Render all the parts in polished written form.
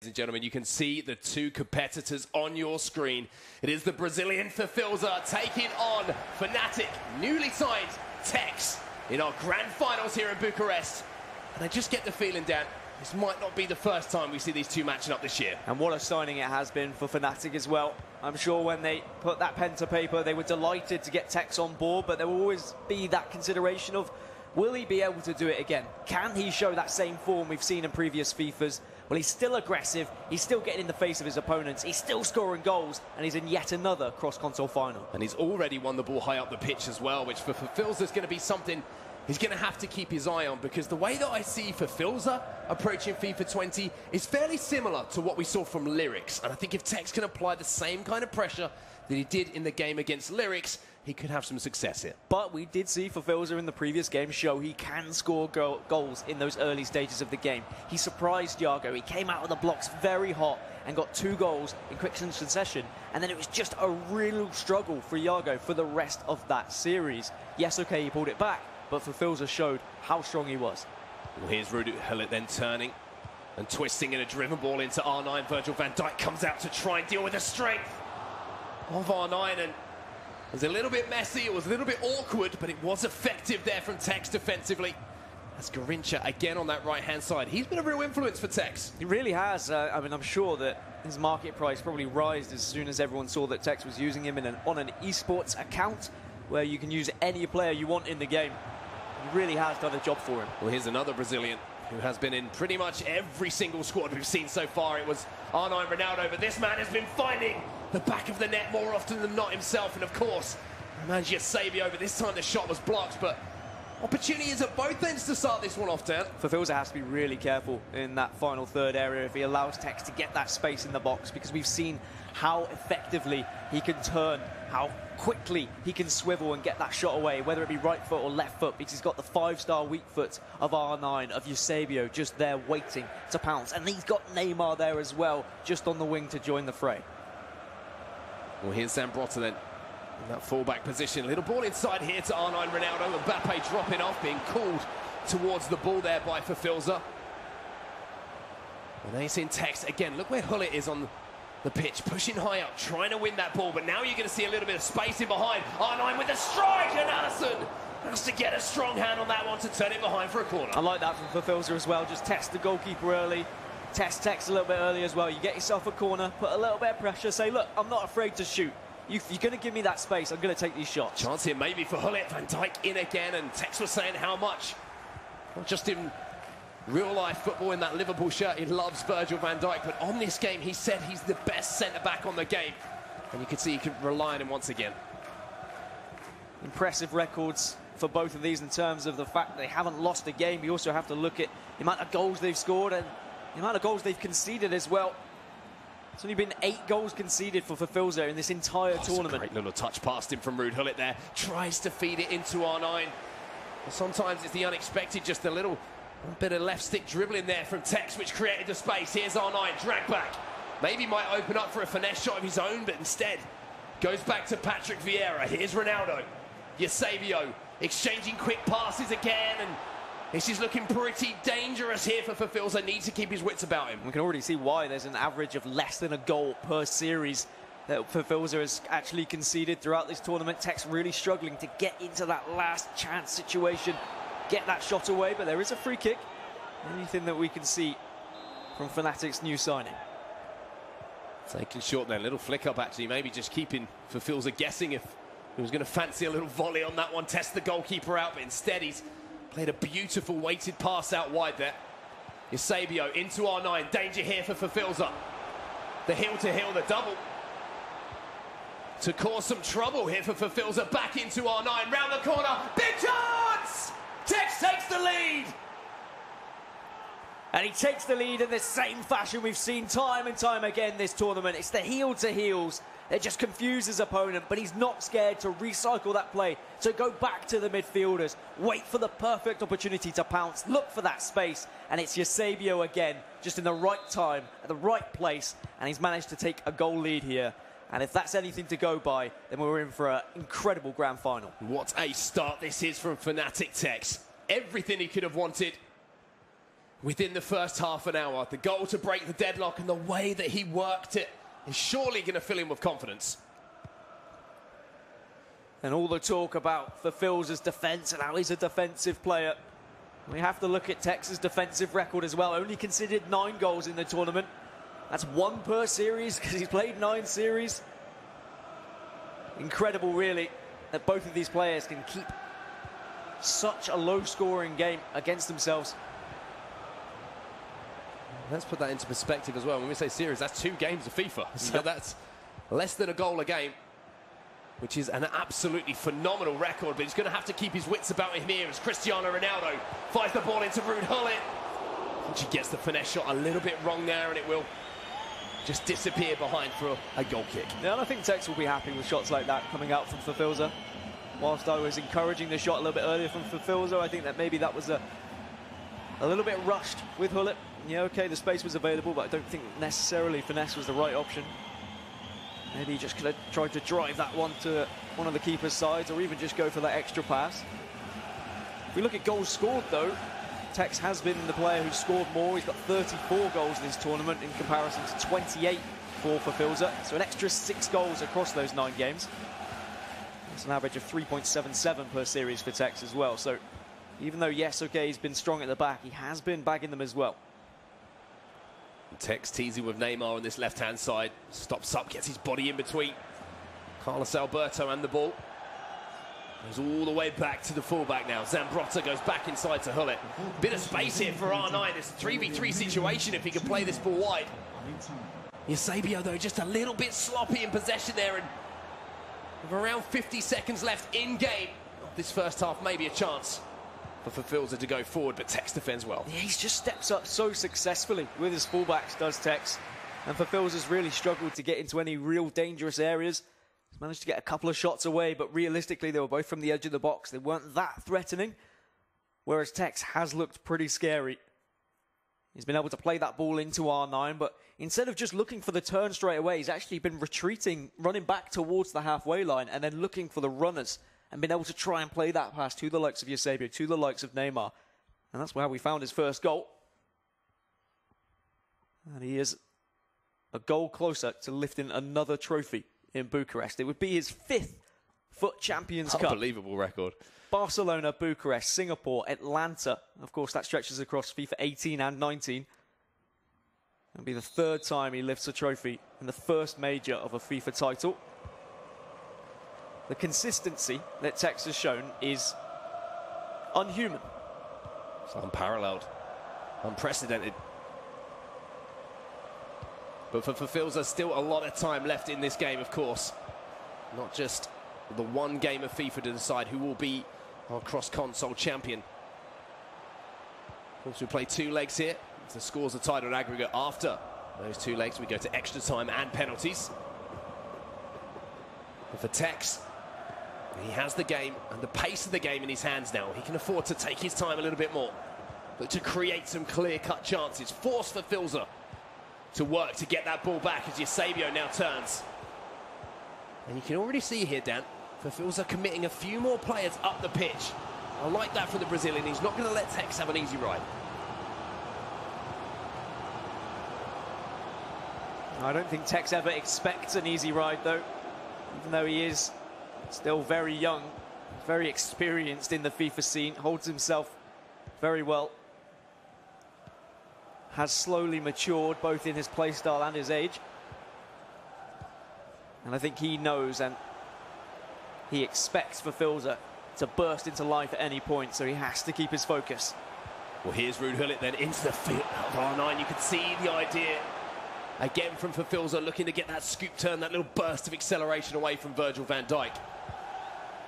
Ladies and gentlemen, you can see the two competitors on your screen. It is the Brazilian FIFILZA taking on Fnatic, newly signed Tekkz, in our grand finals here in Bucharest. And I just get the feeling, Dan, this might not be the first time we see these two matching up this year. And what a signing it has been for Fnatic as well. I'm sure when they put that pen to paper, they were delighted to get Tekkz on board, but there will always be that consideration of, will he be able to do it again? Can he show that same form we've seen in previous FIFAs? Well, he's still aggressive, he's still getting in the face of his opponents, he's still scoring goals, and he's in yet another cross-console final. And he's already won the ball high up the pitch as well, which for FIFILZA is going to be something he's going to have to keep his eye on, because the way that I see FIFILZA approaching FIFA 20 is fairly similar to what we saw from Lyrics. And I think if Tekkz can apply the same kind of pressure that he did in the game against Lyrics, he could have some success here. But we did see FIFILZA in the previous game show he can score goals in those early stages of the game. He surprised Yago. He came out of the blocks very hot and got 2 goals in quick succession. And then it was just a real struggle for Yago for the rest of that series. Yes, okay, he pulled it back, but FIFILZA showed how strong he was. Well, here's Rudy Hullet then turning and twisting in a driven ball into R9. Virgil van Dijk comes out to try and deal with the strength of R9, and it was a little bit messy, it was a little bit awkward, but it was effective there from Tekkz defensively. That's Garincha again on that right-hand side. He's been a real influence for Tekkz. He really has. I mean, I'm sure that his market price probably rised as soon as everyone saw that Tekkz was using him on an esports account where you can use any player you want in the game. He really has done a job for him. Well, here's another Brazilian who has been in pretty much every single squad we've seen so far. It was R9 Ronaldo, but this man has been finding the back of the net more often than not himself. And of course, Mangia Sabio, but this time the shot was blocked. But opportunities at both ends to start this one off, Dan. FIFILZA has to be really careful in that final third area if he allows Tekkz to get that space in the box, because we've seen how effectively he can turn, how quickly he can swivel and get that shot away, whether it be right foot or left foot, because he's got the 5-star weak foot of R9, of Eusebio, just there waiting to pounce. And he's got Neymar there as well, just on the wing to join the fray. Well, here's Zambrotta then in that fullback position. Little ball inside here to R9 Ronaldo. Mbappe dropping off, being called towards the ball there by FIFILZA. And then he's in Tekkz again. Look where Hullet is on the pitch, pushing high up, trying to win that ball, but now you're going to see a little bit of space in behind. R9 with the strike, and Allison has to get a strong hand on that one to turn it behind for a corner. I like that from FIFILZA as well. Just test the goalkeeper early, test Tekkz a little bit early as well. You get yourself a corner, put a little bit of pressure, say, look, I'm not afraid to shoot. You're going to give me that space, I'm going to take these shots. Chance here maybe for Hullet. Van Dijk in again, and Tekkz was saying how much, not just in real-life football in that Liverpool shirt, he loves Virgil van Dijk, but on this game he said he's the best centre-back on the game, and you can see he can rely on him once again. Impressive records for both of these in terms of the fact they haven't lost a game. You also have to look at the amount of goals they've scored and the amount of goals they've conceded as well. It's only been 8 goals conceded for FIFILZA in this entire tournament. Great little touch past him from Ruud Hullet there. Tries to feed it into R9. Well, sometimes it's the unexpected, just a little bit of left stick dribbling there from Tekkz, which created the space. Here's R9, drag back. Maybe might open up for a finesse shot of his own, but instead goes back to Patrick Vieira. Here's Ronaldo. Eusebio exchanging quick passes again, and this is looking pretty dangerous here for FIFILZA. Needs to keep his wits about him. We can already see why there's an average of less than a goal per series that FIFILZA has actually conceded throughout this tournament. Tekkz really struggling to get into that last chance situation, get that shot away, but there is a free kick. Anything that we can see from Fnatic's new signing. Taking short there, little flick up actually, maybe just keeping FIFILZA guessing if he was going to fancy a little volley on that one, test the goalkeeper out, but instead he's played a beautiful weighted pass out wide there. Eusebio into R9, danger here for FIFILZA. The heel-to-heel, the double, to cause some trouble here for FIFILZA. Back into R9, round the corner, big chance! Tekkz takes the lead! And he takes the lead in the same fashion we've seen time and time again this tournament. It's the heel-to-heels that just confuse his opponent, but he's not scared to recycle that play, to go back to the midfielders, wait for the perfect opportunity to pounce, look for that space, and it's Eusebio again, just in the right time, at the right place, and he's managed to take a goal lead here. And if that's anything to go by, then we're in for an incredible grand final. What a start this is from Fnatic Tekkz. Everything he could have wanted. within the first half an hour. The goal to break the deadlock and the way that he worked it is surely going to fill him with confidence. And all the talk about FIFILZA's defence and how he's a defensive player. We have to look at Tektz's defensive record as well. Only conceded 9 goals in the tournament. That's 1 per series because he's played 9 series. Incredible, really, that both of these players can keep such a low-scoring game against themselves. Let's put that into perspective as well. When we say series, that's 2 games of FIFA. So that's less than a goal a game, which is an absolutely phenomenal record. But he's going to have to keep his wits about him here as Cristiano Ronaldo fires the ball into Ruud Gullit. I think he gets the finesse shot a little bit wrong there, and it will just disappear behind for a goal kick. Yeah, and I think Tekkz will be happy with shots like that coming out from FIFILZA. Whilst I was encouraging the shot a little bit earlier from FIFILZA, I think that maybe that was a little bit rushed with Gullit. Yeah, okay, the space was available, but I don't think necessarily finesse was the right option. Maybe he just could have tried to drive that one to one of the keeper's sides, or even just go for that extra pass. If we look at goals scored, though, Tekkz has been the player who's scored more. He's got 34 goals in this tournament in comparison to 28 for FIFILZA. So an extra 6 goals across those 9 games. That's an average of 3.77 per series for Tekkz as well. So even though, yes, okay, he's been strong at the back, he has been bagging them as well. Tekkz teasing with Neymar on this left-hand side. Stops up, gets his body in between Carlos Alberto and the ball. Goes all the way back to the fullback now. Zambrotta goes back inside to Gullit. Bit of space here for R9. It's a 3v3 situation if he can play this ball wide. Eusebio, though, just a little bit sloppy in possession there. And with around 50 seconds left in game, this first half, maybe a chance for FIFILZA to go forward, but Tekkz defends well. Yeah, he's just steps up so successfully with his fullbacks, does Tekkz. And FIFILZA's really struggled to get into any real dangerous areas. He's managed to get a couple of shots away, but realistically, they were both from the edge of the box. They weren't that threatening, whereas Tekkz has looked pretty scary. He's been able to play that ball into R9, but instead of just looking for the turn straight away, he's actually been retreating, running back towards the halfway line, and then looking for the runners, and been able to try and play that pass to the likes of Eusebio, to the likes of Neymar. And that's how we found his first goal. And he is a goal closer to lifting another trophy in Bucharest. It would be his 5th FUT Champions Cup. Unbelievable record. Barcelona, Bucharest, Singapore, Atlanta. Of course, that stretches across FIFA 18 and 19. It'll be the 3rd time he lifts a trophy in the first major of a FIFA title. The consistency that Tekkz has shown is unhuman. It's unparalleled, unprecedented. But for FIFILZA, still a lot of time left in this game, of course. Not just the one game of FIFA to decide who will be our cross-console champion. Of course, we play 2 legs here. If the scores are tied on aggregate after those 2 legs, we go to extra time and penalties. But for Tekkz, he has the game and the pace of the game in his hands now. He can afford to take his time a little bit more, but to create some clear-cut chances. Force FIFILZA to work to get that ball back as Eusebio now turns. And you can already see here, Dan, FIFILZA committing a few more players up the pitch. I like that for the Brazilian. He's not going to let Tekkz have an easy ride. I don't think Tekkz ever expects an easy ride, though, even though he is still very young, very experienced in the FIFA scene, holds himself very well, has slowly matured both in his play style and his age. And I think he knows and he expects FIFILZA to burst into life at any point, so he has to keep his focus. Well, here's Ruud Gullit then into the field of R9. You can see the idea again from FIFILZA, looking to get that scoop turn, that little burst of acceleration away from Virgil van Dijk.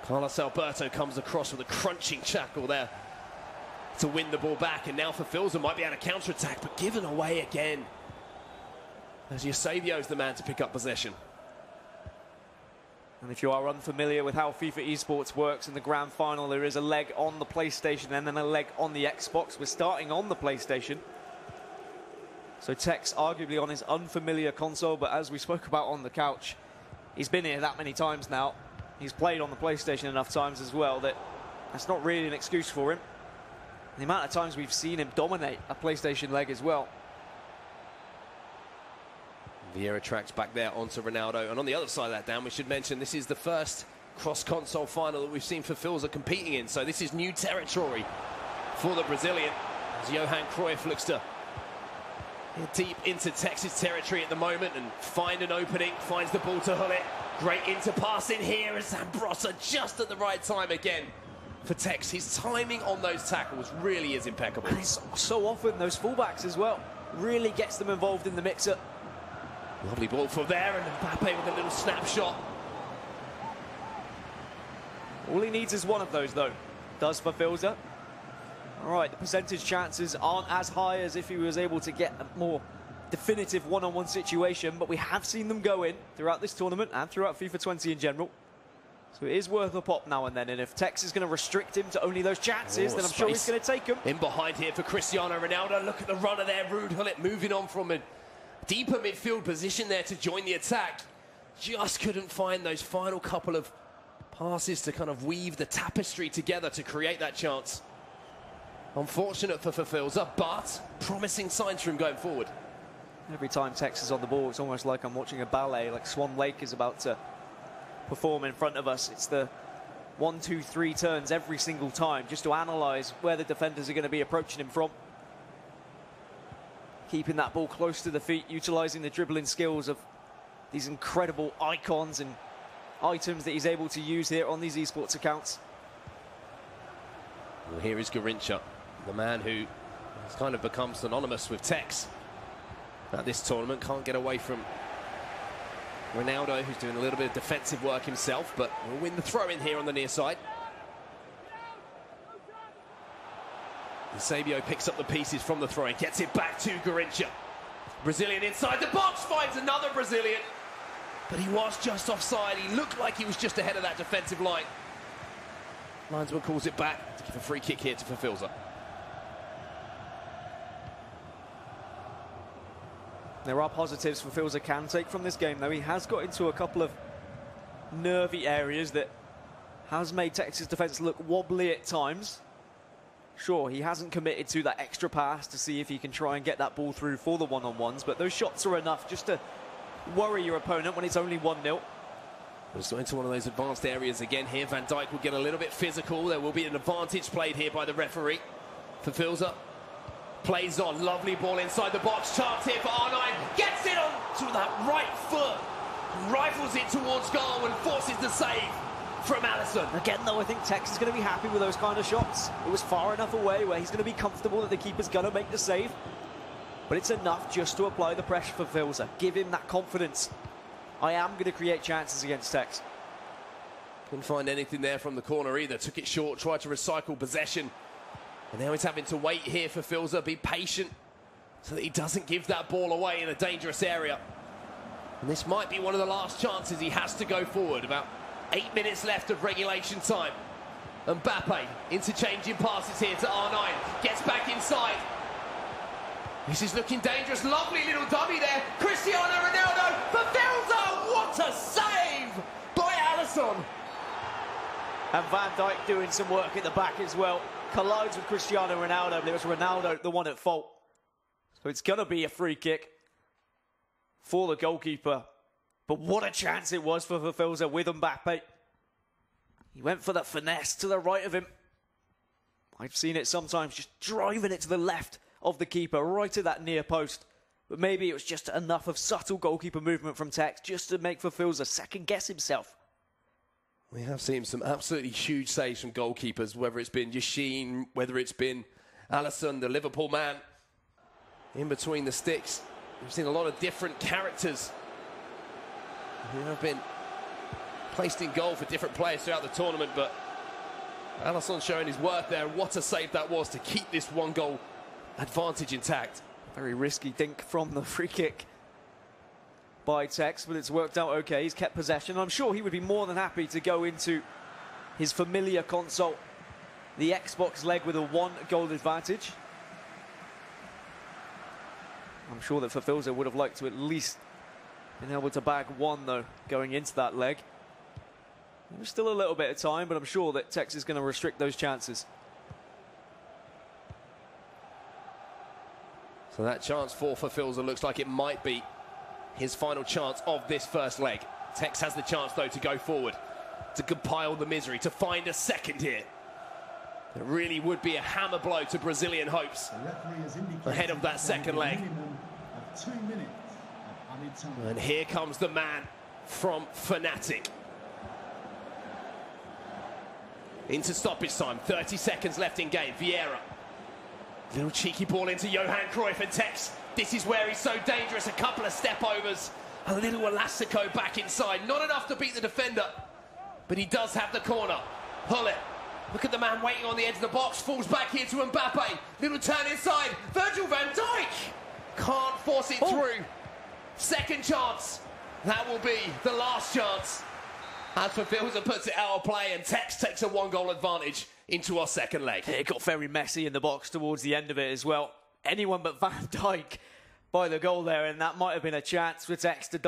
Carlos Alberto comes across with a crunching tackle there to win the ball back, and now FIFILZA might be able to counter-attack, but given away again, as Eusebio's the man to pick up possession. And if you are unfamiliar with how FIFA esports works in the grand final, there is a leg on the PlayStation and then a leg on the Xbox. We're starting on the PlayStation. So Tekkz arguably on his unfamiliar console, but as we spoke about on the couch, he's been here that many times now. He's played on the PlayStation enough times as well that that's not really an excuse for him. The amount of times we've seen him dominate a PlayStation leg as well. Vieira tracks back there onto Ronaldo. And on the other side of that, Dan, we should mention this is the first cross-console final that we've seen FIFILZA competing in. So this is new territory for the Brazilian, as Johan Cruyff looks to get deep into Tekkz's territory at the moment and find an opening, finds the ball to Hullet. Great interpassing here as Zambrotta just at the right time again for Tekkz. His timing on those tackles really is impeccable. And it's so often those fullbacks as well. Really gets them involved in the mix-up. Lovely ball from there, and Mbappe with a little snapshot. All he needs is one of those, though. Does FIFILZA. All right, the percentage chances aren't as high as if he was able to get a more definitive one-on-one situation, but we have seen them go in throughout this tournament and throughout FIFA 20 in general. So it is worth a pop now and then, and if Tekkz is going to restrict him to only those chances, then I'm sure he's going to take them. In behind here for Cristiano Ronaldo. Look at the runner there, Ruud Hullet moving on from a deeper midfield position there to join the attack. Just couldn't find those final couple of passes to kind of weave the tapestry together to create that chance. Unfortunate for FIFILZA, but promising signs for him going forward. Every time Tekkz is on the ball, it's almost like I'm watching a ballet, like Swan Lake is about to perform in front of us. It's the 1, 2, 3 turns every single time, just to analyse where the defenders are going to be approaching him from. Keeping that ball close to the feet, utilising the dribbling skills of these incredible icons and items that he's able to use here on these esports accounts. Well, here is Garincha, the man who has kind of become synonymous with Tekkz at this tournament. Can't get away from Ronaldo, who's doing a little bit of defensive work himself, but will win the throw in here on the near side. Eusebio picks up the pieces from the throw and gets it back to Garincha. Brazilian inside the box, finds another Brazilian, but he was just offside. He looked like he was just ahead of that defensive line. Linesman calls it back to give a free kick here to FIFILZA. There are positives FIFILZA can take from this game, though. He has got into a couple of nervy areas that has made Tekkz's defence look wobbly at times. Sure, he hasn't committed to that extra pass to see if he can try and get that ball through for the one-on-ones, but those shots are enough just to worry your opponent when it's only 1-0. Let's go into one of those advanced areas again here. Van Dijk will get a little bit physical. There will be an advantage played here by the referee. FIFILZA plays on, lovely ball inside the box. Chance here for R9, gets it on to that right foot, rifles it towards goal and forces the save from Alisson. Again, though, I think Tekkz is going to be happy with those kind of shots. It was far enough away where he's going to be comfortable that the keeper's going to make the save. But it's enough just to apply the pressure for FIFILZA. Give him that confidence. I am going to create chances against Tekkz. Couldn't find anything there from the corner either. Took it short, tried to recycle possession. And now he's having to wait here for FIFILZA, be patient so that he doesn't give that ball away in a dangerous area. And this might be one of the last chances he has to go forward. About 8 minutes left of regulation time. Mbappe interchanging passes here to R9. Gets back inside. This is looking dangerous. Lovely little dummy there. Cristiano Ronaldo. FIFILZA! What a save by Alisson. And Van Dijk doing some work at the back as well. Collides with Cristiano Ronaldo, but it was Ronaldo the one at fault. So it's going to be a free kick for the goalkeeper. But what a chance it was for FIFILZA with Mbappe. He went for that finesse to the right of him. I've seen it sometimes, just driving it to the left of the keeper, right to that near post. But maybe it was just enough of subtle goalkeeper movement from Tekkz just to make FIFILZA second guess himself. We have seen some absolutely huge saves from goalkeepers, whether it's been Yashin, whether it's been Alisson, the Liverpool man, in between the sticks. We've seen a lot of different characters who have been placed in goal for different players throughout the tournament, but Alisson showing his worth there. What a save that was to keep this one goal advantage intact. Very risky dink from the free kick by Tekkz, but it's worked out okay. He's kept possession. I'm sure he would be more than happy to go into his familiar console, the Xbox leg, with a 1-goal advantage. I'm sure that FIFILZA would have liked to at least been able to bag one, though, going into that leg. There's still a little bit of time, but I'm sure that Tekkz is going to restrict those chances. So that chance for FIFILZA looks like it might be his final chance of this first leg. Tekkz has the chance, though, to go forward, to compile the misery, to find a second here. It really would be a hammer blow to Brazilian hopes ahead of that second leg. And here comes the man from Fnatic. Into stoppage time, 30 seconds left in game. Vieira. Little cheeky ball into Johan Cruyff, and Tekkz. This is where he's so dangerous. A couple of step-overs. A little Elastico back inside. Not enough to beat the defender, but he does have the corner. Hullet. Look at the man waiting on the edge of the box. Falls back here to Mbappe. Little turn inside. Virgil van Dijk. Can't force it through. Second chance. That will be the last chance. As FIFILZA puts it out of play, and Tekkz takes a one-goal advantage into our second leg. It got very messy in the box towards the end of it as well. Anyone but Van Dijk by the goal there, and that might have been a chance for Tekkz to